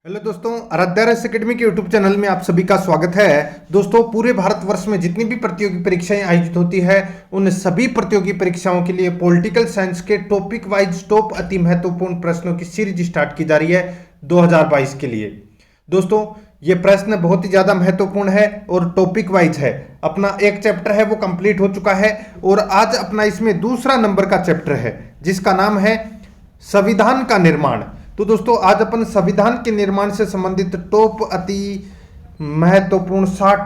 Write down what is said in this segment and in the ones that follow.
Hello दोस्तों, Aaradhya race academy के YouTube channel में आप सभी का स्वागत है। दोस्तों, पूरे भारतवर्ष में जितनी भी प्रतियोगी परीक्षाएं आयोजित होती है उन सभी प्रतियोगी परीक्षाओं के लिए पॉलिटिकल साइंस के टॉपिक वाइज टॉप अति महत्वपूर्ण प्रश्नों की सीरीज स्टार्ट की जा रही है 2022 के लिए। दोस्तों, ये प्रश्न बहुत ही ज्यादा महत्वपूर्ण है और टॉपिक वाइज है। अपना एक चैप्टर है वो कंप्लीट हो चुका है और आज अपना इसमें दूसरा नंबर का चैप्टर है जिसका नाम है संविधान का निर्माण। तो दोस्तों, आज अपन संविधान के निर्माण से संबंधित टॉप अति महत्वपूर्ण 60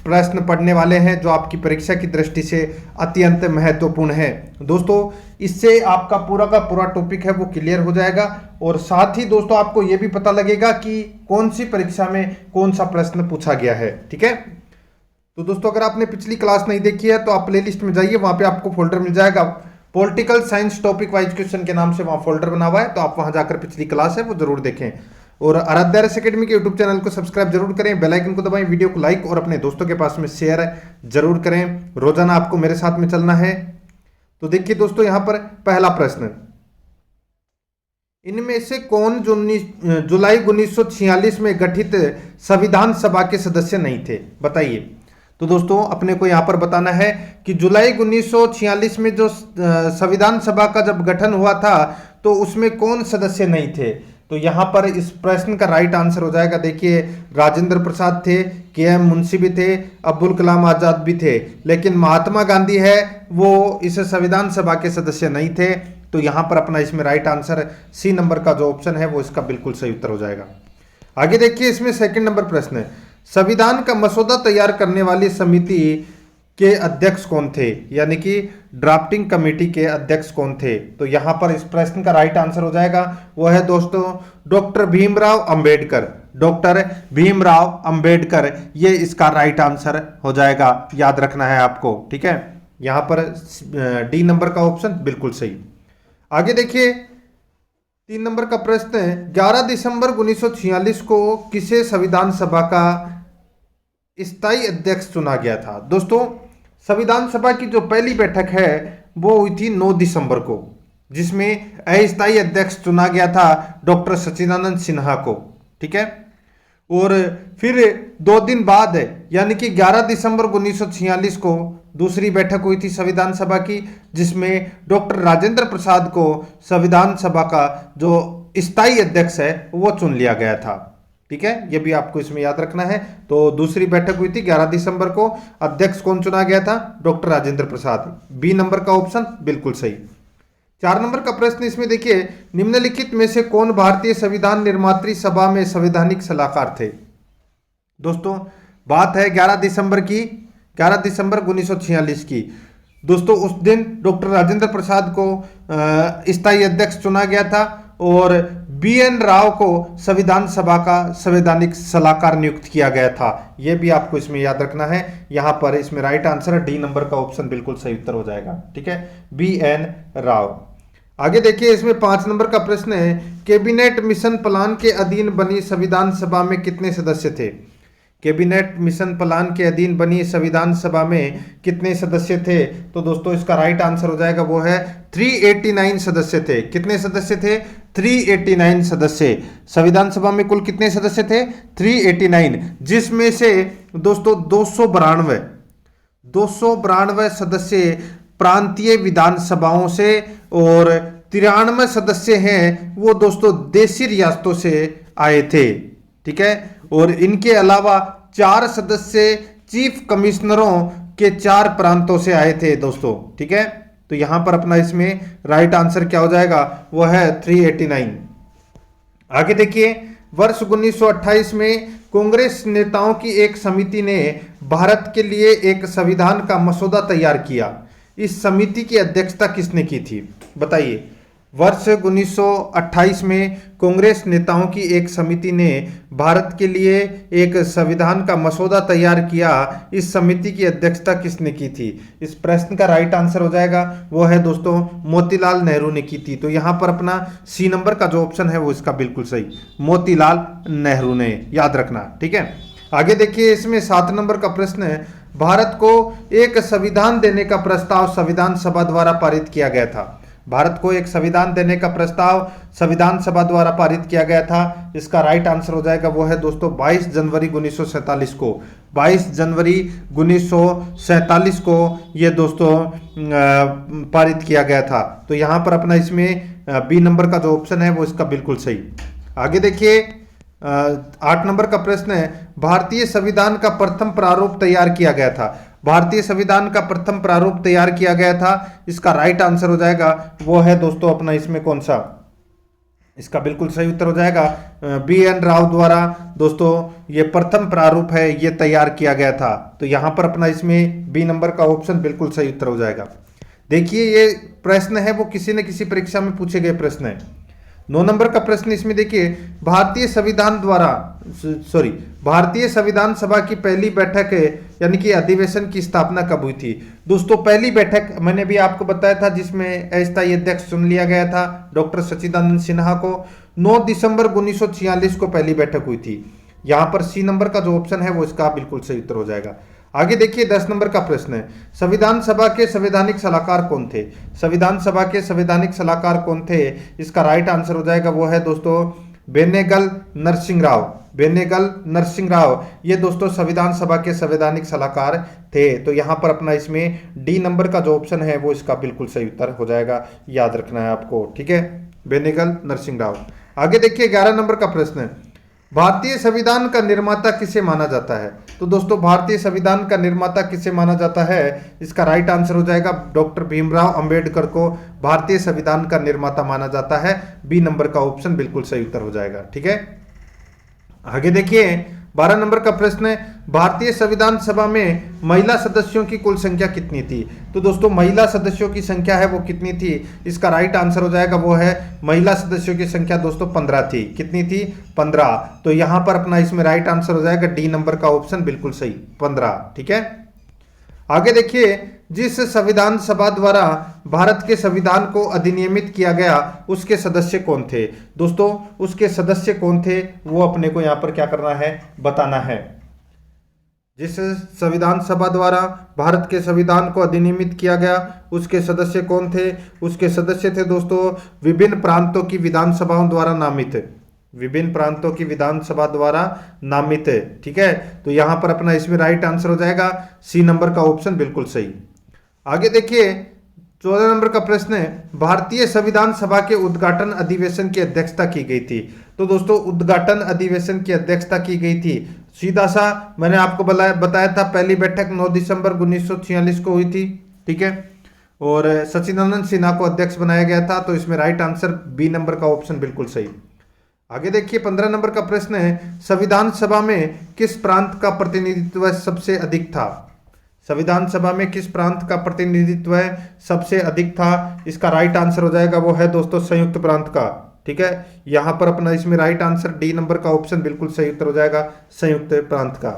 प्रश्न पढ़ने वाले हैं जो आपकी परीक्षा की दृष्टि से अत्यंत महत्वपूर्ण है। दोस्तों, इससे आपका पूरा का पूरा टॉपिक है वो क्लियर हो जाएगा और साथ ही दोस्तों आपको ये भी पता लगेगा कि कौन सी परीक्षा में कौन सा प्रश्न पूछा गया है। ठीक है, तो दोस्तों अगर आपने पिछली क्लास नहीं देखी है तो आप प्लेलिस्ट में जाइए, वहां पे आपको फोल्डर मिल जाएगा political science topic wise question के नाम से, वहां फोल्डर बना हुआ है, तो आप वहां जाकर पिछली क्लास है वो जरूर देखें। और आराध्या रेस एकेडमी के यूट्यूब चैनल को सब्सक्राइब जरूर करें, बेल आइकन को दबाएं, वीडियो को लाइक और अपने दोस्तों के पास में शेयर जरूर करें। रोजाना आपको मेरे साथ में चलना है। तो देखिए दोस्तों, यहां पर पहला प्रश्न, इनमें से कौन जुलाई 1946 में गठित संविधान सभा के सदस्य नहीं थे? बताइए। तो दोस्तों, अपने को यहां पर बताना है कि जुलाई 1946 में जो संविधान सभा का जब गठन हुआ था तो उसमें कौन सदस्य नहीं थे? तो यहां पर इस प्रश्न का राइट आंसर हो जाएगा, देखिए, राजेंद्र प्रसाद थे, के.एम. मुंशी भी थे, अब्दुल कलाम आजाद भी थे, लेकिन महात्मा गांधी है वो इस संविधान सभा के सदस्य नहीं थे। तो यहां पर अपना इसमें राइट आंसर सी नंबर का जो ऑप्शन है वो इसका बिल्कुल सही उत्तर हो जाएगा। आगे देखिए, इसमें सेकंड नंबर प्रश्न है, संविधान का मसौदा तैयार करने वाली समिति के अध्यक्ष कौन थे? यानी कि ड्राफ्टिंग कमेटी के अध्यक्ष कौन थे? तो यहां पर इस प्रश्न का राइट आंसर हो जाएगा, वो है दोस्तों डॉक्टर भीमराव अंबेडकर। डॉक्टर भीमराव अंबेडकर, ये इसका राइट आंसर हो जाएगा, याद रखना है आपको। ठीक है, यहां पर डी नंबर का ऑप्शन बिल्कुल सही। आगे देखिए, 3 नंबर का प्रश्न है, 11 दिसंबर 1946 को किसे संविधान सभा का स्थायी अध्यक्ष चुना गया था? दोस्तों, संविधान सभा की जो पहली बैठक है वो हुई थी 9 दिसंबर को, जिसमें अस्थायी अध्यक्ष चुना गया था डॉक्टर सच्चिदानंद सिन्हा को। ठीक है, और फिर 2 दिन बाद यानी कि 11 दिसंबर 1946 को दूसरी बैठक हुई थी संविधान सभा की, जिसमें डॉक्टर राजेंद्र प्रसाद को संविधान सभा का जो स्थायी अध्यक्ष है वो चुन लिया गया था। ठीक है, ये भी आपको इसमें याद रखना है। तो दूसरी बैठक हुई थी 11 दिसंबर को, अध्यक्ष कौन चुना गया था? Doctor Rajendra Prasad. B number का ऑप्शन बिल्कुल सही। 4 नंबर का प्रश्न, इसमें देखिए, निम्नलिखित में से कौन भारतीय संविधान निर्मात्री सभा में संवैधानिक सलाहकार थे? दोस्तों, बात है 11 दिसंबर की, 11 दिसंबर 1946 की। दोस्तों, उस दिन डॉक्टर राजेंद्र प्रसाद को स्थायी अध्यक्ष चुना गया था और बी.एन. राव को संविधान सभा का संवैधानिक सलाहकार नियुक्त किया गया था। यह भी आपको इसमें याद रखना है। यहां पर इसमें राइट आंसर डी नंबर का ऑप्शन बिल्कुल सही उत्तर हो जाएगा। ठीक है, बी.एन. राव। आगे देखिए, इसमें 5 नंबर का प्रश्न है, कैबिनेट मिशन प्लान के अधीन बनी संविधान सभा में कितने सदस्य थे? कैबिनेट मिशन प्लान के अधीन बनी संविधान सभा में कितने सदस्य थे? तो दोस्तों, इसका राइट आंसर हो जाएगा, वो है 389 सदस्य थे। कितने सदस्य थे? 389 सदस्य। संविधान सभा में कुल कितने सदस्य थे? 389, जिसमें से दोस्तों 292 सदस्य प्रांतीय विधानसभाओं से और 93 सदस्य हैं वो दोस्तों देशी रियासतों से आए थे। ठीक है, और इनके अलावा 4 सदस्य चीफ कमिश्नरों के 4 प्रांतों से आए थे दोस्तों। ठीक है, तो यहां पर अपना इसमें राइट आंसर क्या हो जाएगा, वो है 389। आगे देखिए, वर्ष 1928 में कांग्रेस नेताओं की एक समिति ने भारत के लिए एक संविधान का मसौदा तैयार किया। इस समिति की अध्यक्षता किसने की थी? बताइए। वर्ष 1928 में कांग्रेस नेताओं की एक समिति ने भारत के लिए एक संविधान का मसौदा तैयार किया। इस समिति की अध्यक्षता किसने की थी? इस प्रश्न का राइट आंसर हो जाएगा, वो है दोस्तों मोतीलाल नेहरू ने की थी। तो यहां पर अपना सी नंबर का जो ऑप्शन है वो इसका बिल्कुल सही, मोतीलाल नेहरू ने, याद रखना। ठीक है, आगे देखिए, इसमें 7 नंबर का प्रश्न है, भारत को एक संविधान देने का प्रस्ताव संविधान सभा द्वारा पारित किया गया था। भारत को एक संविधान देने का प्रस्ताव संविधान सभा द्वारा पारित किया गया था? इसका राइट आंसर हो जाएगा वो है दोस्तों 22 जनवरी 1947 को। 22 जनवरी 1947 को ये दोस्तों पारित किया गया था। तो यहाँ पर अपना इसमें बी नंबर का जो ऑप्शन है वो इसका बिल्कुल सही। आगे देखिए 8 नंबर का प्रश्न है, भारतीय संविधान का प्रथम प्रारूप तैयार किया गया था? भारतीय संविधान का प्रथम प्रारूप तैयार किया गया था, इसका राइट आंसर हो जाएगा वो है दोस्तों अपना इसमें कौन सा? इसका बिल्कुल सही उत्तर हो जाएगा BN राव द्वारा दोस्तों ये प्रथम प्रारूप है ये तैयार किया गया था। तो यहां पर अपना इसमें बी नंबर का ऑप्शन बिल्कुल सही उत्तर हो जाएगा। देखिए ये प्रश्न है वो किसी न किसी परीक्षा में पूछे गए प्रश्न है। 9 नंबर का प्रश्न इसमें देखिए, भारतीय संविधान सभा की पहली बैठक यानी कि अधिवेशन की स्थापना कब हुई थी? दोस्तों पहली बैठक मैंने भी आपको बताया था जिसमें अस्थायी अध्यक्ष चुन लिया गया था डॉक्टर सच्चिदानंद सिन्हा को। 9 दिसंबर 1946 को पहली बैठक हुई थी। यहां पर सी नंबर का जो ऑप्शन है वो इसका बिल्कुल सही उत्तर हो जाएगा। आगे देखिए 10 नंबर का प्रश्न है, संविधान सभा के संवैधानिक सलाहकार कौन थे? संविधान सभा के संवैधानिक सलाहकार कौन थे? इसका राइट आंसर हो जाएगा वो है दोस्तों बेनेगल नरसिंह राव। बेनेगल नरसिंह राव ये दोस्तों संविधान सभा के संवैधानिक सलाहकार थे। तो यहां पर अपना इसमें डी नंबर का जो ऑप्शन है वो इसका बिल्कुल सही उत्तर हो जाएगा, याद रखना है आपको, ठीक है, बेनेगल नरसिंह राव। आगे देखिए 11 नंबर का प्रश्न है, भारतीय संविधान का निर्माता किसे माना जाता है? तो दोस्तों भारतीय संविधान का निर्माता किसे माना जाता है? इसका राइट आंसर हो जाएगा डॉक्टर भीमराव अंबेडकर को भारतीय संविधान का निर्माता माना जाता है। बी नंबर का ऑप्शन बिल्कुल सही उत्तर हो जाएगा, ठीक है। आगे देखिए 12 नंबर का प्रश्न है, भारतीय संविधान सभा में महिला सदस्यों की कुल संख्या कितनी थी? तो दोस्तों महिला सदस्यों की संख्या है वो कितनी थी? इसका राइट आंसर हो जाएगा वो है महिला सदस्यों की संख्या दोस्तों 15 थी। कितनी थी? 15। तो यहां पर अपना इसमें राइट आंसर हो जाएगा डी नंबर का ऑप्शन बिल्कुल सही, 15, ठीक है। आगे देखिए जिस संविधान सभा द्वारा भारत के संविधान को अधिनियमित किया गया उसके सदस्य कौन थे? दोस्तों उसके सदस्य कौन थे वो अपने को यहां पर क्या करना है, बताना है। जिस संविधान सभा द्वारा भारत के संविधान को अधिनियमित किया गया उसके सदस्य कौन थे? उसके सदस्य थे दोस्तों विभिन्न प्रांतों की विधानसभाओं द्वारा नामित, विभिन्न प्रांतों की विधानसभा द्वारा नामित है, ठीक है। तो यहां पर अपना इसमें राइट आंसर हो जाएगा सी नंबर का ऑप्शन बिल्कुल सही। आगे देखिए 14 नंबर का प्रश्न है, भारतीय संविधान सभा के उद्घाटन अधिवेशन की अध्यक्षता की गई थी? तो दोस्तों उद्घाटन अधिवेशन की अध्यक्षता की गई थी, सीधा सा मैंने आपको बताया था पहली बैठक 9 दिसंबर 1946 को हुई थी, ठीक है, और सच्चिदानंद सिन्हा को अध्यक्ष बनाया गया था। तो इसमें राइट आंसर बी नंबर का ऑप्शन बिल्कुल सही। आगे देखिए 15 नंबर का प्रश्न है, संविधान सभा में किस प्रांत का प्रतिनिधित्व सबसे अधिक था? संविधान सभा में किस प्रांत का प्रतिनिधित्व सबसे अधिक था? इसका राइट आंसर हो जाएगा वो है दोस्तों संयुक्त प्रांत का, ठीक है। यहां पर अपना इसमें राइट आंसर डी नंबर का ऑप्शन बिल्कुल सही उत्तर हो जाएगा, संयुक्त प्रांत का।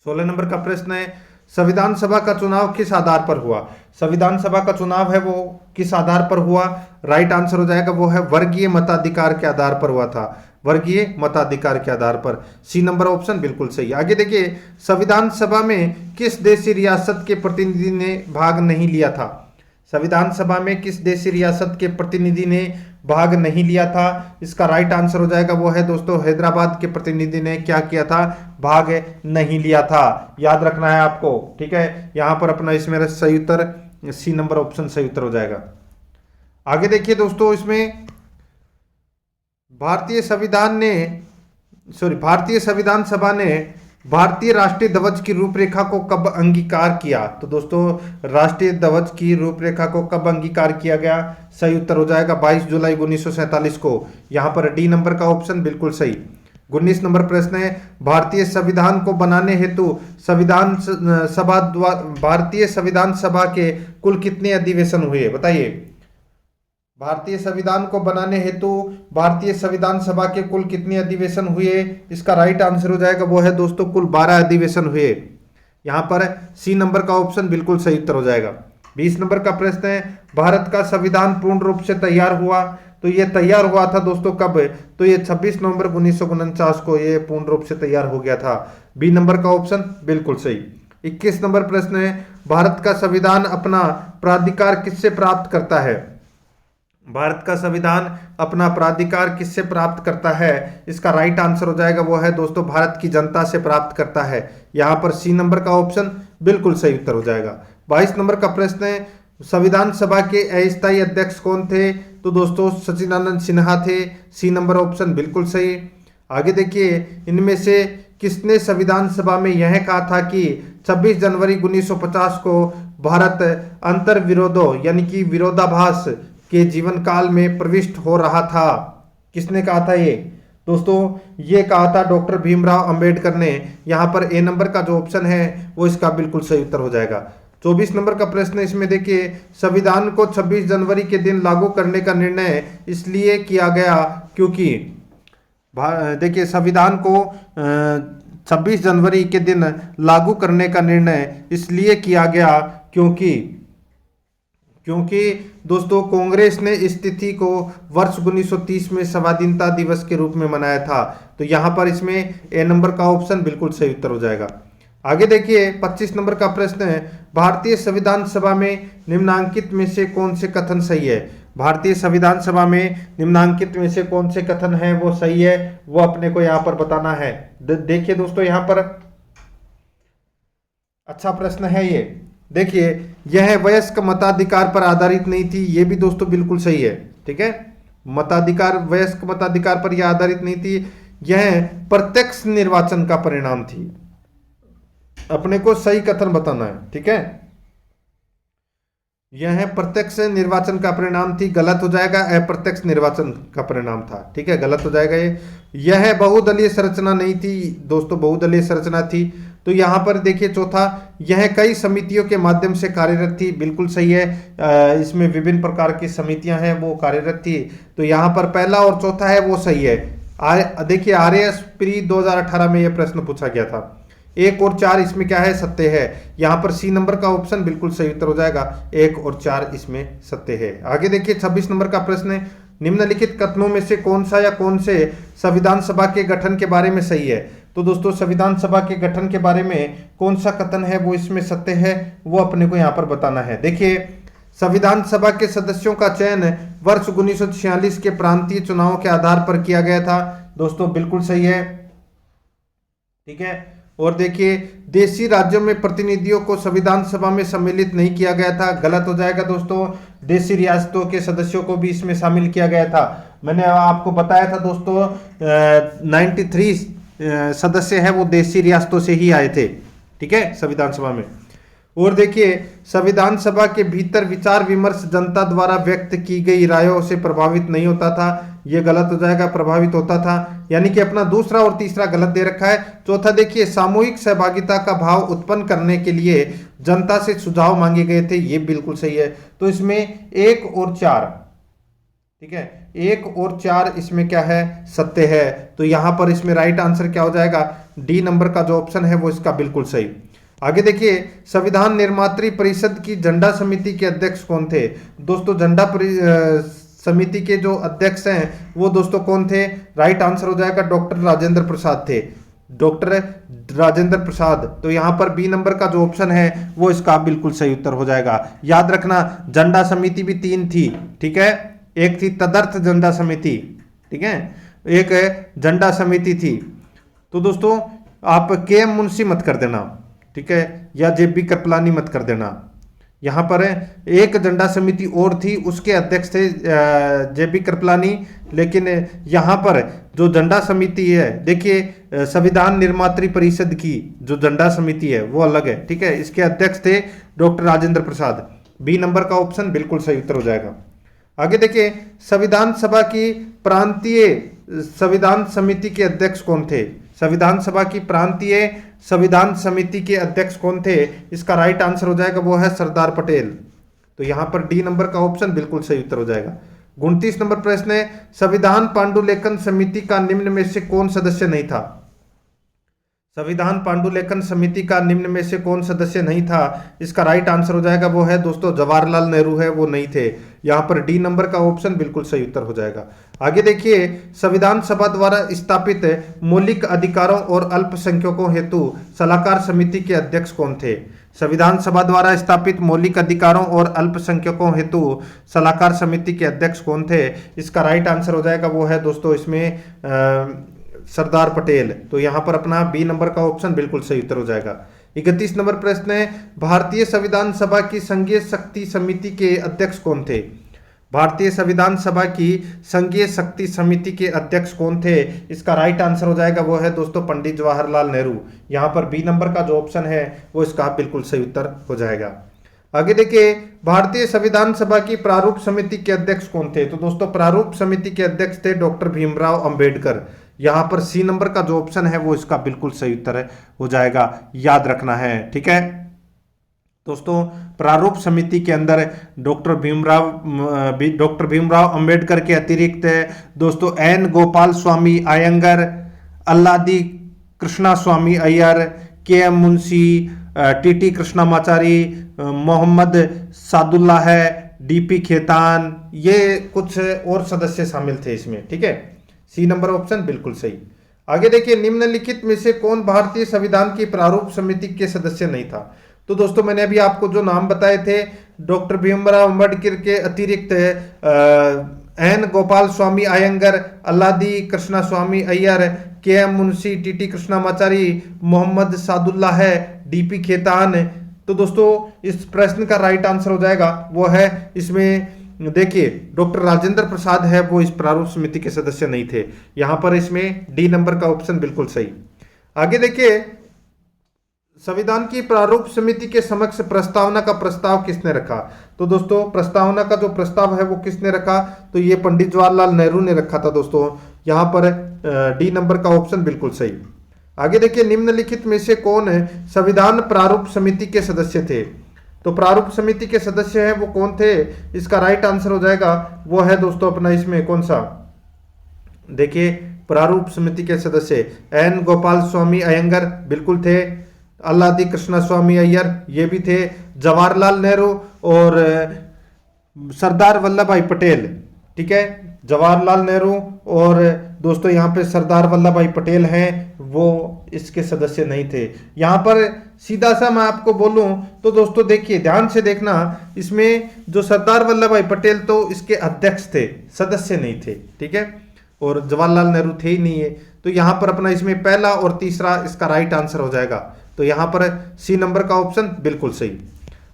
16 नंबर का प्रश्न है, संविधान सभा का चुनाव किस आधार पर हुआ? संविधान सभा का चुनाव है वो किस आधार पर हुआ? राइट आंसर हो जाएगा वो है वर्गीय मताधिकार के आधार पर हुआ था, वर्गीय मताधिकार के आधार पर। सी नंबर ऑप्शन बिल्कुल सही। आगे देखिए संविधान सभा में किस देशी रियासत के प्रतिनिधि ने भाग नहीं लिया था? संविधान सभा में किस देशी रियासत के प्रतिनिधि ने भाग नहीं लिया था? इसका राइट आंसर हो जाएगा वो है दोस्तों हैदराबाद के प्रतिनिधि ने क्या किया था, भाग नहीं लिया था, याद रखना है आपको, ठीक है। यहां पर अपना इसमें सही उत्तर सी नंबर ऑप्शन सही उत्तर हो जाएगा। आगे देखिए दोस्तों इसमें भारतीय संविधान सभा ने भारतीय राष्ट्रीय ध्वज की रूपरेखा को कब अंगीकार किया? तो दोस्तों राष्ट्रीय ध्वज की रूपरेखा को कब अंगीकार किया गया? सही उत्तर हो जाएगा 22 जुलाई 1947 को। यहां पर डी नंबर का ऑप्शन बिल्कुल सही। 19 नंबर प्रश्न है, भारतीय संविधान को बनाने हेतु भारतीय संविधान सभा के कुल कितने अधिवेशन हुए? बताइए, भारतीय संविधान को बनाने हेतु भारतीय संविधान सभा के कुल कितने अधिवेशन हुए? इसका राइट आंसर हो जाएगा वो है दोस्तों कुल 12 अधिवेशन हुए। यहां पर सी नंबर का ऑप्शन बिल्कुल सही उत्तर हो जाएगा। 20 नंबर का प्रश्न है, भारत का संविधान पूर्ण रूप से तैयार हुआ? तो ये तैयार हुआ था दोस्तों कब? तो ये 26 नवंबर 1949 को ये पूर्ण रूप से तैयार हो गया था। बी नंबर का ऑप्शन बिल्कुल सही। 21 नंबर प्रश्न है, भारत का संविधान अपना प्राधिकार किससे प्राप्त करता है? भारत का संविधान अपना प्राधिकार किससे प्राप्त करता है? इसका राइट आंसर हो जाएगा वो है दोस्तों भारत की जनता से प्राप्त करता है। यहां पर सी नंबर का ऑप्शन बिल्कुल सही उत्तर हो जाएगा। 22 नंबर का प्रश्न है, संविधान सभा के अस्थायी अध्यक्ष कौन थे? तो दोस्तों सचिदानंद सिन्हा थे। सी नंबर ऑप्शन बिल्कुल सही। आगे देखिए, इनमें से किसने संविधान सभा में यह कहा था कि 26 जनवरी 1950 को भारत अंतर्विरोधों यानी कि विरोधाभास के जीवन काल में प्रविष्ट हो रहा था? किसने कहा था ये? दोस्तों ये कहा था डॉक्टर भीमराव अंबेडकर ने। यहां पर ए नंबर का जो ऑप्शन है वो इसका बिल्कुल सही उत्तर हो जाएगा। 24 नंबर का प्रश्न है, इसमें देखिए, संविधान को 26 जनवरी के दिन लागू करने का निर्णय इसलिए किया गया क्योंकि देखिए संविधान को 26 जनवरी के दिन लागू करने का निर्णय इसलिए किया गया क्योंकि दोस्तों कांग्रेस ने इस तिथि को वर्ष 1930 में स्वाधीनता दिवस के रूप में मनाया था। तो यहां पर इसमें ए नंबर का ऑप्शन बिल्कुल सही उत्तर हो जाएगा। आगे देखिए 25 नंबर का प्रश्न है, भारतीय संविधान सभा में निम्नांकित में से कौन से कथन सही है? भारतीय संविधान सभा में निम्नांकित में से कौन से कथन है वो सही है, वो अपने को यहां पर बताना है। देखिए दोस्तों यहां पर अच्छा प्रश्न है ये। देखिए, यह वयस्क मताधिकार पर आधारित नहीं थी, ये भी दोस्तों बिल्कुल सही है। ठीक है, मताधिकार वयस्क मताधिकार पर यह आधारित नहीं थी, यह प्रत्यक्ष निर्वाचन का परिणाम थी। अपने को सही कथन बताना है। ठीक है, यह प्रत्यक्ष निर्वाचन का परिणाम थी, गलत हो जाएगा, अप्रत्यक्ष निर्वाचन का परिणाम था। ठीक है, गलत हो जाएगा ये। यह बहुदलीय संरचना नहीं थी दोस्तों, बहुदलीय संरचना थी। तो यहां पर देखिए चौथा, यह कई समितियों के माध्यम से कार्यरत थी, बिल्कुल सही है। इसमें विभिन्न प्रकार की समितियां हैं वो कार्यरत थी। तो यहां पर पहला और चौथा है वो सही है। देखिए RAS प्री 2018 में यह प्रश्न पूछा गया था। 1 और 4 इसमें क्या है? सत्य है। यहां पर सी नंबर का ऑप्शन बिल्कुल सही उत्तर हो जाएगा। 1 और 4 इसमें सत्य है। आगे देखिए 26 नंबर का प्रश्न है, निम्नलिखित कथनों में से कौन सा या कौन से संविधान सभा के गठन के बारे में सही है? तो दोस्तों संविधान सभा के गठन के बारे में कौन सा कथन है वो इसमें सत्य है, वो अपने को यहां पर बताना है। देखिए, संविधान सभा के सदस्यों का चयन वर्ष 1946 के प्रांतीय चुनाव के आधार पर किया गया था। दोस्तों बिल्कुल सही है। ठीक है, और देखिए देशी राज्यों में प्रतिनिधियों को संविधान सभा में सम्मिलित नहीं किया गया था, गलत हो जाएगा दोस्तों। देशी रियासतों के सदस्यों को भी इसमें शामिल किया गया था। मैंने आपको बताया था दोस्तों 93 सदस्य है वो देशी रियासतों से ही आए थे। ठीक है, संविधान सभा में। और देखिए संविधान सभा के भीतर विचार विमर्श जनता द्वारा व्यक्त की गई रायों से प्रभावित नहीं होता था, ये गलत हो जाएगा, प्रभावित होता था, यानी कि अपना दूसरा और तीसरा गलत दे रखा है। चौथा देखिए, सामूहिक सहभागिता का भाव उत्पन्न करने के लिए जनता से सुझाव मांगे गए थे, ये बिल्कुल सही है। तो इसमें 1 और 4, ठीक है, 1 और 4 इसमें क्या है? सत्य है। तो यहां पर इसमें राइट आंसर क्या हो जाएगा? डी नंबर का जो ऑप्शन है वो इसका बिल्कुल सही। आगे देखिए, संविधान निर्मात्री परिषद की झंडा समिति के अध्यक्ष कौन थे? दोस्तों झंडा समिति के जो अध्यक्ष हैं वो दोस्तों कौन थे? राइट आंसर हो जाएगा डॉक्टर राजेंद्र प्रसाद थे, डॉक्टर राजेंद्र प्रसाद। तो यहां पर बी नंबर का जो ऑप्शन है वो इसका बिल्कुल सही उत्तर हो जाएगा। याद रखना झंडा समिति भी 3 थी। ठीक है, एक थी तदर्थ झंडा समिति, ठीक है, एक झंडा समिति थी। तो दोस्तों आप KM मुंशी मत कर देना, ठीक है, या JB कृपलानी मत कर देना। यहाँ पर एक झंडा समिति और थी, उसके अध्यक्ष थे JB कृपलानी, लेकिन यहाँ पर जो झंडा समिति है, देखिए संविधान निर्मात्री परिषद की जो झंडा समिति है वो अलग है। ठीक है, इसके अध्यक्ष थे doctor Rajendra Prasad. B number का ऑप्शन बिल्कुल सही उत्तर हो जाएगा। आगे देखिए, संविधान सभा की प्रांतीय संविधान समिति के अध्यक्ष कौन थे? संविधान सभा की प्रांतीय संविधान समिति के अध्यक्ष कौन थे? इसका राइट आंसर हो जाएगा वो है सरदार पटेल। तो यहां पर डी नंबर का ऑप्शन बिल्कुल सही उत्तर हो जाएगा। 29 नंबर प्रश्न है, संविधान पांडुलेखन समिति का निम्न में से कौन सदस्य नहीं था? संविधान पांडुलेखन समिति का निम्न में से कौन सदस्य नहीं था? इसका राइट आंसर हो जाएगा वो है दोस्तों जवाहरलाल नेहरू है, वो नहीं थे। यहां पर डी नंबर का ऑप्शन बिल्कुल सही उत्तर हो जाएगा। आगे देखिए, संविधान सभा द्वारा स्थापित मौलिक अधिकारों और अल्पसंख्यकों हेतु सलाहकार समिति के अध्यक्ष कौन थे? संविधान सभा द्वारा स्थापित मौलिक अधिकारों और अल्पसंख्यकों हेतु सलाहकार समिति के अध्यक्ष कौन थे? इसका राइट आंसर हो जाएगा वो है दोस्तों इसमें सरदार पटेल। तो यहाँ पर अपना बी नंबर का ऑप्शन बिल्कुल सही उत्तर हो जाएगा। 31 नंबर प्रश्न है, भारतीय संविधान सभा की संघीय शक्ति समिति के अध्यक्ष कौन थे? भारतीय संविधान सभा की संघीय शक्ति समिति के अध्यक्ष कौन थे? इसका राइट आंसर हो जाएगा वो है दोस्तों पंडित जवाहरलाल नेहरू। यहाँ पर बी नंबर का जो ऑप्शन है वो इसका बिल्कुल सही उत्तर हो जाएगा। आगे देखिए, भारतीय संविधान सभा की प्रारूप समिति के अध्यक्ष कौन थे? तो दोस्तों प्रारूप समिति के अध्यक्ष थे डॉक्टर भीमराव अंबेडकर। यहाँ पर सी नंबर का जो ऑप्शन है वो इसका बिल्कुल सही उत्तर हो जाएगा, याद रखना है। ठीक है दोस्तों, प्रारूप समिति के अंदर डॉक्टर भीमराव अंबेडकर के अतिरिक्त दोस्तों एन गोपाल स्वामी अयंगर, अल्लादी कृष्णा स्वामी अय्यर, के एम मुंशी, टी कृष्णामाचारी, मोहम्मद सादुल्ला है, डीपी खेतान, ये कुछ और सदस्य शामिल थे इसमें। ठीक है, सी नंबर ऑप्शन बिल्कुल सही। आगे देखिए, निम्नलिखित में से कौन भारतीय संविधान की प्रारूप समिति के सदस्य नहीं था? तो दोस्तों मैंने अभी आपको जो नाम बताए थे, डॉक्टर भीमराव अंबेडकर के अतिरिक्त एन गोपाल स्वामी अयंगर, अल्लादी कृष्णा स्वामी अय्यर, के एम मुंशी, टी कृष्णामाचारी, मोहम्मद सादुल्ला है, डीपी खेतान। तो दोस्तों इस प्रश्न का राइट आंसर हो जाएगा वो है इसमें देखिए डॉक्टर राजेंद्र प्रसाद है, वो इस प्रारूप समिति के सदस्य नहीं थे। यहां पर इसमें डी नंबर का ऑप्शन बिल्कुल सही। आगे देखिए, संविधान की प्रारूप समिति के समक्ष प्रस्तावना का प्रस्ताव किसने रखा? तो दोस्तों प्रस्तावना का जो प्रस्ताव है वो किसने रखा? तो ये पंडित जवाहरलाल नेहरू ने रखा था दोस्तों। यहाँ पर डी नंबर का ऑप्शन बिल्कुल सही। आगे देखिए, निम्नलिखित में से कौन संविधान प्रारूप समिति के सदस्य थे? तो प्रारूप समिति के सदस्य हैं वो कौन थे? इसका राइट आंसर हो जाएगा वो है दोस्तों अपना इसमें कौन सा, देखिए प्रारूप समिति के सदस्य एन गोपाल स्वामी अयंगर बिल्कुल थे, अल्लादी कृष्णा स्वामी अय्यर ये भी थे, जवाहरलाल नेहरू और सरदार वल्लभ भाई पटेल। ठीक है, जवाहरलाल नेहरू और दोस्तों यहाँ पे सरदार वल्लभ भाई पटेल हैं, वो इसके सदस्य नहीं थे। यहाँ पर सीधा सा मैं आपको बोलूं तो दोस्तों देखिए ध्यान से देखना, इसमें जो सरदार वल्लभ भाई पटेल तो इसके अध्यक्ष थे, सदस्य नहीं थे। ठीक है, और जवाहरलाल नेहरू थे ही नहीं है। तो यहाँ पर अपना इसमें पहला और तीसरा इसका राइट आंसर हो जाएगा। तो यहाँ पर सी नंबर का ऑप्शन बिल्कुल सही।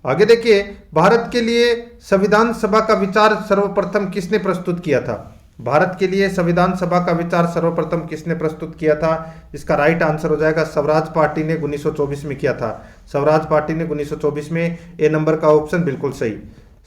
आगे देखिए, भारत के लिए संविधान सभा का विचार सर्वप्रथम किसने प्रस्तुत किया था? भारत के लिए संविधान सभा का विचार सर्वप्रथम किसने प्रस्तुत किया था? इसका राइट आंसर हो जाएगा स्वराज पार्टी ने 1924 में किया था। स्वराज पार्टी ने 1924 में, ए नंबर का ऑप्शन बिल्कुल सही।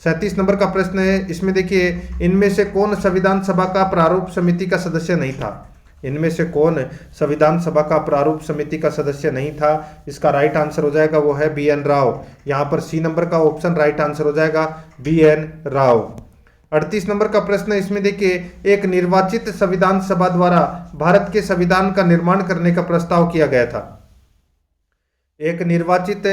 37 नंबर का प्रश्न है, इसमें देखिए इनमें से कौन संविधान सभा का प्रारूप समिति का सदस्य नहीं था? इनमें से कौन संविधान सभा का प्रारूप समिति का सदस्य नहीं था? इसका राइट आंसर हो जाएगा वो है बी एन राव। यहाँ पर सी नंबर का ऑप्शन राइट आंसर हो जाएगा बी एन राव। 38 नंबर का प्रश्न है, इसमें देखिए एक निर्वाचित संविधान सभा द्वारा भारत के संविधान का निर्माण करने का प्रस्ताव किया गया था। एक निर्वाचित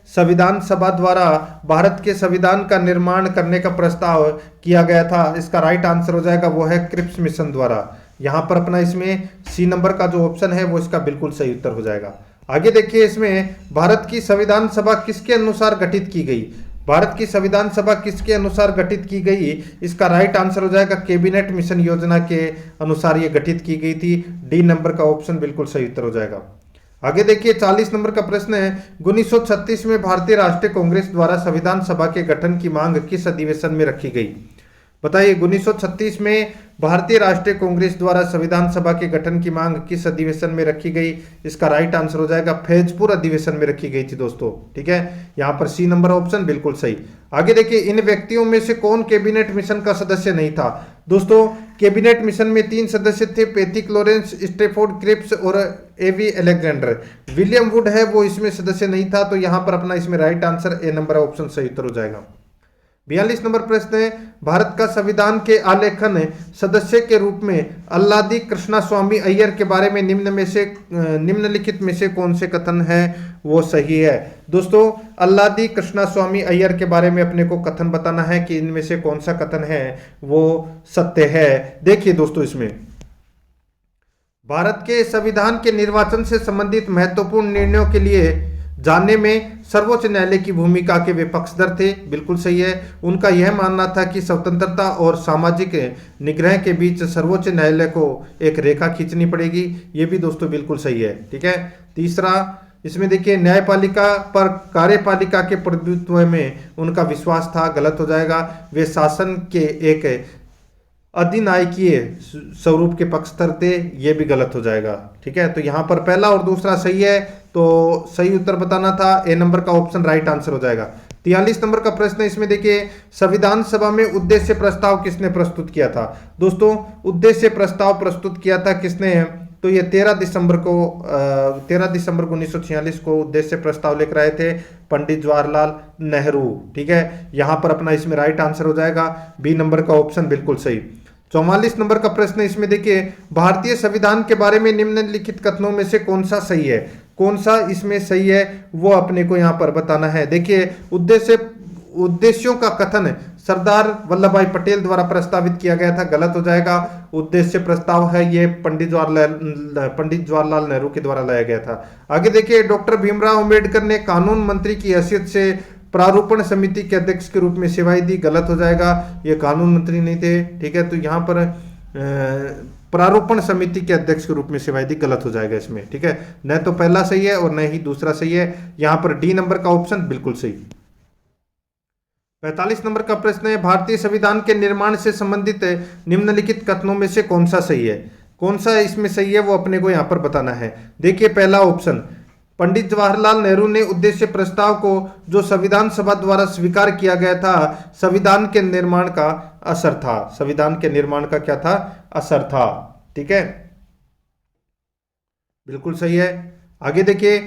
संविधान सभा द्वारा भारत के संविधान का निर्माण करने का प्रस्ताव किया गया था। इसका राइट आंसर हो जाएगा वो है क्रिप्स मिशन द्वारा। यहाँ पर अपना इसमें सी नंबर का जो ऑप्शन है वो इसका बिल्कुल सही उत्तर हो जाएगा। आगे देखिए, इसमें भारत की संविधान सभा किसके अनुसार गठित की गई? भारत की संविधान सभा किसके अनुसार गठित की गई? इसका राइट आंसर हो जाएगा कैबिनेट मिशन योजना के अनुसार ये गठित की गई थी। डी नंबर का ऑप्शन बिल्कुल सही उत्तर हो जाएगा। आगे देखिए, 40 नंबर का प्रश्न है, 1936 में भारतीय राष्ट्रीय कांग्रेस द्वारा संविधान सभा के गठन की मांग किस अधिवेशन में रखी गई? बताइए, 1936 में भारतीय राष्ट्रीय कांग्रेस द्वारा संविधान सभा के गठन की मांग किस अधिवेशन में रखी गई? इसका राइट आंसर हो जाएगा फैजपुर अधिवेशन में रखी गई थी दोस्तों। ठीक है, यहाँ पर सी नंबर ऑप्शन बिल्कुल सही। आगे देखिए, इन व्यक्तियों में से कौन कैबिनेट मिशन का सदस्य नहीं था? दोस्तों कैबिनेट मिशन में 3 सदस्य थे, पैथिक लॉरेंस, स्टेफोर्ड क्रिप्स और एवी अलेक्जेंडर। विलियम वुड है वो इसमें सदस्य नहीं था। तो यहाँ पर अपना इसमें right answer A number option सही उत्तर हो जाएगा। 42 नंबर प्रश्न है, भारत का संविधान के आलेखन सदस्य के रूप में अल्लादी कृष्णास्वामी अय्यर के बारे में निम्नलिखित में से कौन से कथन है वो सही है। दोस्तों, अल्लादी कृष्णास्वामी अय्यर के बारे में अपने को कथन बताना है कि इनमें से कौन सा कथन है वो सत्य है। देखिए दोस्तों, इसमें भारत के संविधान के निर्वाचन से संबंधित महत्वपूर्ण निर्णयों के लिए जानने में सर्वोच्च न्यायालय की भूमिका के वे पक्षधर थे, बिल्कुल सही है। उनका यह मानना था कि स्वतंत्रता और सामाजिक निग्रह के बीच सर्वोच्च न्यायालय को एक रेखा खींचनी पड़ेगी, ये भी दोस्तों बिल्कुल सही है। ठीक है। तीसरा, इसमें देखिए न्यायपालिका पर कार्यपालिका के प्रभुत्व में उनका विश्वास था, गलत हो जाएगा। वे शासन के एक अधिनायकीय स्वरूप के पक्षधर थे, ये भी गलत हो जाएगा। ठीक है। तो यहाँ पर पहला और दूसरा सही है, तो सही उत्तर बताना था, ए नंबर का ऑप्शन राइट आंसर हो जाएगा। 43 नंबर का प्रश्न है, इसमें देखिए संविधान सभा में उद्देश्य प्रस्ताव किसने प्रस्तुत किया था। दोस्तों, उद्देश्य प्रस्ताव प्रस्तुत किया था किसने, तो ये 13 दिसंबर 1946 को उद्देश्य प्रस्ताव लेकर आए थे पंडित जवाहरलाल नेहरू। ठीक है। यहां पर अपना इसमें राइट आंसर हो जाएगा, बी नंबर का ऑप्शन बिल्कुल सही। 44 नंबर का प्रश्न है, इसमें देखिए भारतीय संविधान के बारे में निम्नलिखित कथनों में से कौन सा सही है, कौन सा इसमें सही है वो अपने को यहां पर बताना है। देखिए उद्देश्यों का कथन सरदार वल्लभ भाई पटेल द्वारा प्रस्तावित किया गया था, गलत हो जाएगा। उद्देश्य प्रस्ताव है ये पंडित जवाहरलाल नेहरू के द्वारा लाया गया था। आगे देखिए, डॉक्टर भीमराव अंबेडकर ने कानून मंत्री की हैसियत से प्रारूपण समिति के अध्यक्ष के रूप में सेवाएं दी, गलत हो जाएगा, ये कानून मंत्री नहीं थे। ठीक है। तो यहाँ पर प्रारूपण समिति के अध्यक्ष के रूप में सेवाएं दी, गलत हो जाएगा इसमें। ठीक है। न तो पहला सही है और न ही दूसरा सही है, यहाँ पर डी नंबर का ऑप्शन बिल्कुल सही। 45 नंबर का प्रश्न है, भारतीय संविधान के निर्माण से संबंधित निम्नलिखित कथनों में से कौन सा सही है, कौन सा इसमें सही है वो अपने को यहाँ पर बताना है। देखिए पहला ऑप्शन, पंडित जवाहरलाल नेहरू ने उद्देश्य प्रस्ताव को जो संविधान सभा द्वारा स्वीकार किया गया था संविधान के निर्माण का असर था, संविधान के निर्माण का क्या था, असर था। ठीक है, बिल्कुल सही है। आगे देखिए,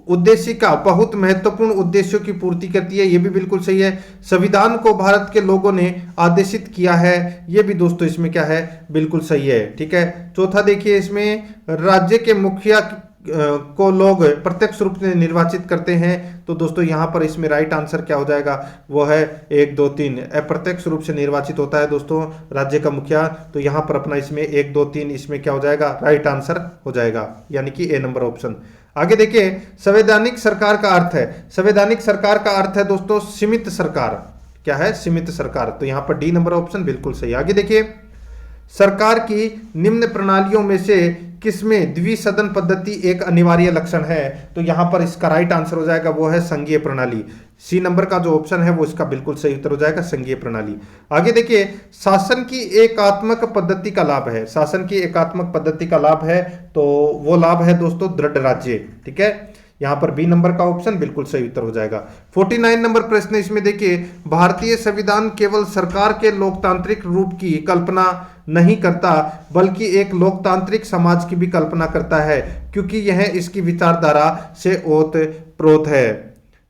उद्देश्य का बहुत महत्वपूर्ण उद्देश्यों की पूर्ति करती है, ये भी बिल्कुल सही है। संविधान को भारत के लोगों ने आदेशित किया है, ये भी दोस्तों इसमें क्या है, बिल्कुल सही है। ठीक है। चौथा देखिए, इसमें राज्य के मुखिया को लोग प्रत्यक्ष रूप से निर्वाचित करते हैं, तो दोस्तों यहाँ पर इसमें राइट आंसर क्या हो जाएगा, वो है 1 2 3, अप्रत्यक्ष रूप से निर्वाचित होता है दोस्तों राज्य का मुखिया। तो यहाँ पर अपना इसमें 1 2 3 इसमें क्या हो जाएगा, राइट आंसर हो जाएगा, यानी कि ए नंबर ऑप्शन। आगे देखिए, संवैधानिक सरकार का अर्थ है, संवैधानिक सरकार का अर्थ है दोस्तों सीमित सरकार, क्या है, सीमित सरकार। तो यहाँ पर डी नंबर ऑप्शन बिल्कुल सही। आगे देखिए, सरकार की निम्न प्रणालियों में से किसमें द्विसदन पद्धति एक अनिवार्य लक्षण है, तो यहां पर इसका राइट आंसर हो जाएगा, वो है संघीय प्रणाली। सी नंबर का जो ऑप्शन है वो इसका बिल्कुल सही उत्तर हो जाएगा, संघीय प्रणाली। आगे देखिए, शासन की एकात्मक पद्धति का लाभ है, शासन की एकात्मक पद्धति का लाभ है, तो वो लाभ है दोस्तों दृढ़ राज्य। ठीक है, यहां पर बी नंबर का ऑप्शन बिल्कुल सही उत्तर हो जाएगा। 49 नंबर प्रश्न, इसमें देखिए, भारतीय संविधान केवल सरकार के लोकतांत्रिक रूप की कल्पना नहीं करता बल्कि एक लोकतांत्रिक समाज की भी कल्पना करता है, क्योंकि यह इसकी विचारधारा से ओतप्रोत है।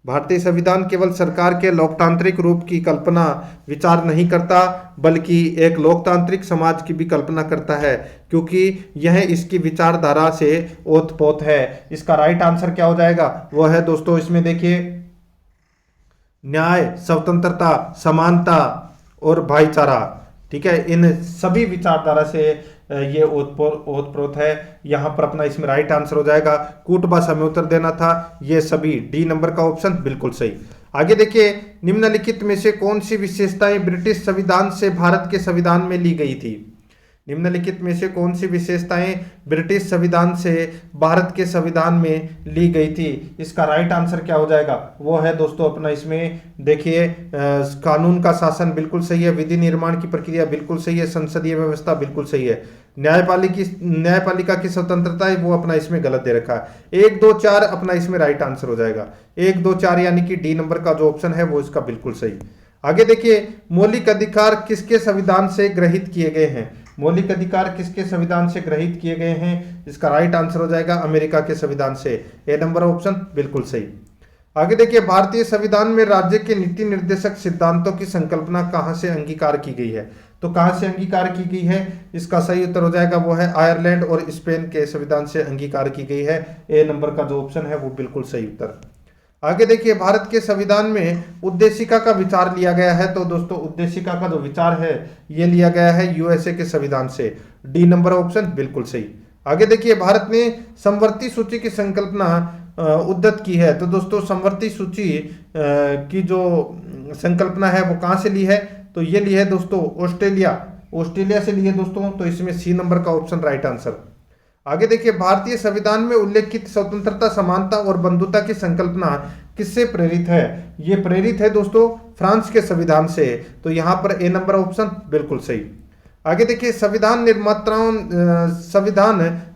भारतीय संविधान केवल सरकार के लोकतांत्रिक रूप की कल्पना विचार नहीं करता बल्कि एक लोकतांत्रिक समाज की भी कल्पना करता है, क्योंकि यह इसकी विचारधारा से ओतप्रोत है। इसका राइट आंसर क्या हो जाएगा, वो है दोस्तों इसमें देखिए न्याय, स्वतंत्रता, समानता और भाईचारा। ठीक है, इन सभी विचारधारा से ये ओतप्रोत है। यहां पर अपना इसमें राइट आंसर हो जाएगा, कूट भाषा में उत्तर देना था, ये सभी डी नंबर का ऑप्शन बिल्कुल सही। आगे देखिए, निम्नलिखित में से कौन सी विशेषताएं ब्रिटिश संविधान से भारत के संविधान में ली गई थी, निम्नलिखित में से कौन सी विशेषताएं ब्रिटिश संविधान से भारत के संविधान में ली गई थी, इसका राइट आंसर क्या हो जाएगा, वो है दोस्तों अपना इसमें देखिए कानून का शासन बिल्कुल सही है, विधि निर्माण की प्रक्रिया बिल्कुल सही है, संसदीय व्यवस्था बिल्कुल सही है, न्यायपालिका की स्वतंत्रता है वो अपना इसमें गलत दे रखा है। 1 2 4 अपना इसमें राइट आंसर हो जाएगा, 1 2 4 यानी कि डी नंबर का जो ऑप्शन है वो इसका बिल्कुल सही। आगे देखिए, मौलिक अधिकार किसके संविधान से ग्रहित किए गए हैं, मौलिक अधिकार किसके संविधान से ग्रहित किए गए हैं, इसका राइट आंसर हो जाएगा अमेरिका के संविधान से, ए नंबर ऑप्शन बिल्कुल सही। आगे देखिए, भारतीय संविधान में राज्य के नीति निर्देशक सिद्धांतों की संकल्पना कहाँ से अंगीकार की गई है? तो कहाँ से अंगीकार की गई है? इसका सही उत्तर हो जाएगा वो है आयरलैंड और स्पेन के संविधान से अंगीकार की गई है। ए नंबर का जो ऑप्शन है वो बिल्कुल सही उत्तर। आगे देखिए, भारत के संविधान में उद्देशिका का विचार लिया गया है। तो दोस्तों उद्देशिका का जो विचार है ये लिया गया है यूएसए के संविधान से। डी नंबर ऑप्शन बिल्कुल सही। आगे देखिए, भारत ने समवर्ती सूची की संकल्पना उद्धत की है। तो दोस्तों समवर्ती सूची की जो संकल्पना है वो कहाँ से ली है? तो ये ली है दोस्तों ऑस्ट्रेलिया से ली है दोस्तों। तो इसमें सी नंबर का ऑप्शन राइट आंसर। आगे देखिए, भारतीय संविधान में उल्लेखित स्वतंत्रता, समानता और बंधुता की संकल्पना किससे प्रेरित है? ये प्रेरित है दोस्तों फ्रांस के संविधान से। तो यहाँ पर ए नंबर ऑप्शन बिल्कुल सही। आगे देखिए, संविधान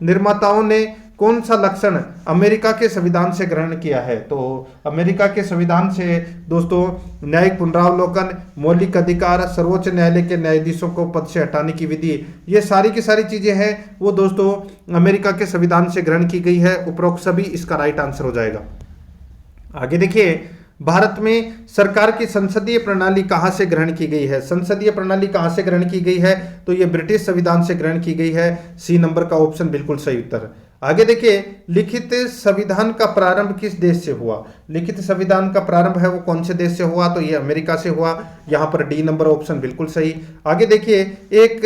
निर्माताओं ने कौन सा लक्षण अमेरिका के संविधान से ग्रहण किया है? तो अमेरिका के संविधान से दोस्तों न्यायिक पुनरावलोकन, मौलिक अधिकार, सर्वोच्च न्यायालय के न्यायाधीशों को पद से हटाने की विधि, ये सारी की सारी चीजें हैं वो दोस्तों अमेरिका के संविधान से ग्रहण की गई है। उपरोक्त सभी इसका राइट आंसर हो जाएगा। आगे देखिए, भारत में सरकार की संसदीय प्रणाली कहां से ग्रहण की गई है? संसदीय प्रणाली कहां से ग्रहण की गई है? तो ये ब्रिटिश संविधान से ग्रहण की गई है। सी नंबर का ऑप्शन बिल्कुल सही उत्तर। आगे देखिए, लिखित संविधान का प्रारंभ किस देश से हुआ? लिखित संविधान का प्रारंभ है वो कौन से देश से हुआ? तो ये अमेरिका से हुआ। यहाँ पर डी नंबर ऑप्शन बिल्कुल सही। आगे देखिए, एक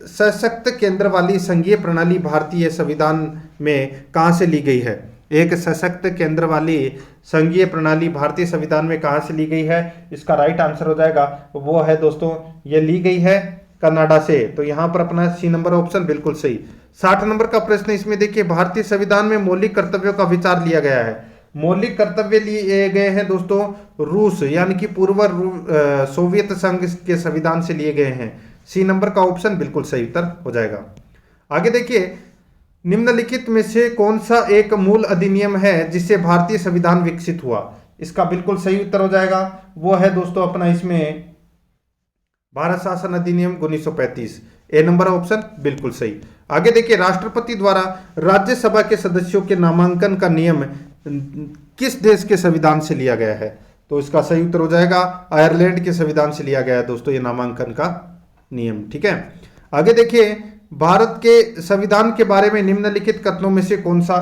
सशक्त केंद्र वाली संघीय प्रणाली भारतीय संविधान में कहाँ से ली गई है? एक सशक्त केंद्र वाली संघीय प्रणाली भारतीय संविधान में कहाँ से ली गई है? इसका राइट आंसर हो जाएगा वो है दोस्तों, ये ली गई है कनाडा से। तो यहाँ पर अपना सी नंबर ऑप्शन बिल्कुल सही। 60 नंबर का प्रश्न इसमें देखिए, भारतीय संविधान में मौलिक कर्तव्यों का विचार लिया गया है। मौलिक कर्तव्य लिए गए हैं दोस्तों रूस यानी कि पूर्व सोवियत संघ के संविधान से लिए गए हैं। सी नंबर का ऑप्शन बिल्कुल सही उत्तर हो जाएगा। आगे देखिए, निम्नलिखित में से कौन सा एक मूल अधिनियम है जिससे भारतीय संविधान विकसित हुआ? इसका बिल्कुल सही उत्तर हो जाएगा वो है दोस्तों अपना इसमें भारत शासन अधिनियम 1935। ए नंबर ऑप्शन बिल्कुल सही। आगे देखिए, राष्ट्रपति द्वारा राज्यसभा के सदस्यों के नामांकन का नियम किस देश के संविधान से लिया गया है? तो इसका सही उत्तर हो जाएगा आयरलैंड के संविधान से लिया गया है दोस्तों ये नामांकन का नियम। ठीक है। आगे देखिए, भारत के संविधान के बारे में निम्नलिखित कथनों में से कौन सा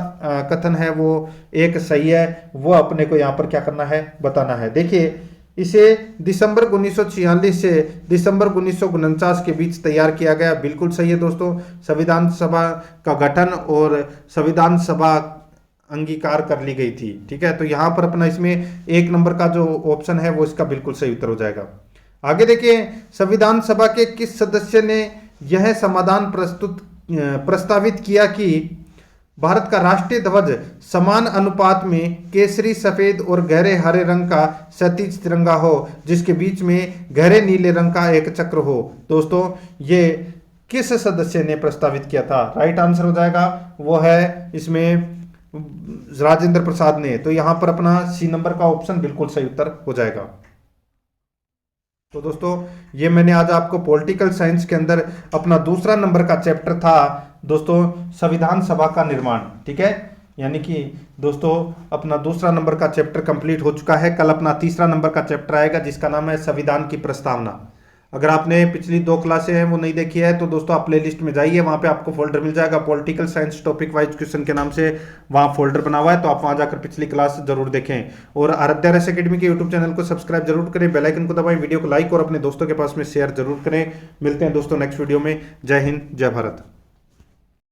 कथन है वो एक सही है? वो अपने को यहाँ पर क्या करना है बताना है। देखिए, इसे दिसंबर 1946 से दिसंबर 1949 के बीच तैयार किया गया। बिल्कुल सही है दोस्तों। संविधान सभा का गठन और संविधान सभा अंगीकार कर ली गई थी। ठीक है, तो यहाँ पर अपना इसमें एक नंबर का जो ऑप्शन है वो इसका बिल्कुल सही उत्तर हो जाएगा। आगे देखिए, संविधान सभा के किस सदस्य ने यह समाधान प्रस्तावित किया कि भारत का राष्ट्रीय ध्वज समान अनुपात में केसरी, सफेद और गहरे हरे रंग का क्षैतिज तिरंगा हो जिसके बीच में गहरे नीले रंग का एक चक्र हो? दोस्तों ये किस सदस्य ने प्रस्तावित किया था? राइट आंसर हो जाएगा वो है इसमें राजेंद्र प्रसाद ने। तो यहां पर अपना सी नंबर का ऑप्शन बिल्कुल सही उत्तर हो जाएगा। तो दोस्तों ये मैंने आज आपको पॉलिटिकल साइंस के अंदर अपना दूसरा नंबर का चैप्टर था दोस्तों संविधान सभा का निर्माण। ठीक है, यानी कि दोस्तों अपना दूसरा नंबर का चैप्टर कंप्लीट हो चुका है। कल अपना तीसरा नंबर का चैप्टर आएगा जिसका नाम है संविधान की प्रस्तावना। अगर आपने पिछली 2 क्लासें हैं वो नहीं देखी है तो दोस्तों आप प्लेलिस्ट में जाइए, वहाँ पे आपको फोल्डर मिल जाएगा political science topic wise question के नाम से, वहाँ फोल्डर बना हुआ है। तो आप वहाँ जाकर पिछली क्लास जरूर देखें और आराध्या रस अकेडमी के यूट्यूब चैनल को सब्सक्राइब जरूर करें, बेल आइकन को दबाएं, वीडियो को लाइक और अपने दोस्तों के पास में शेयर जरूर करें। मिलते हैं दोस्तों नेक्स्ट वीडियो में। जय हिंद, जय भारत।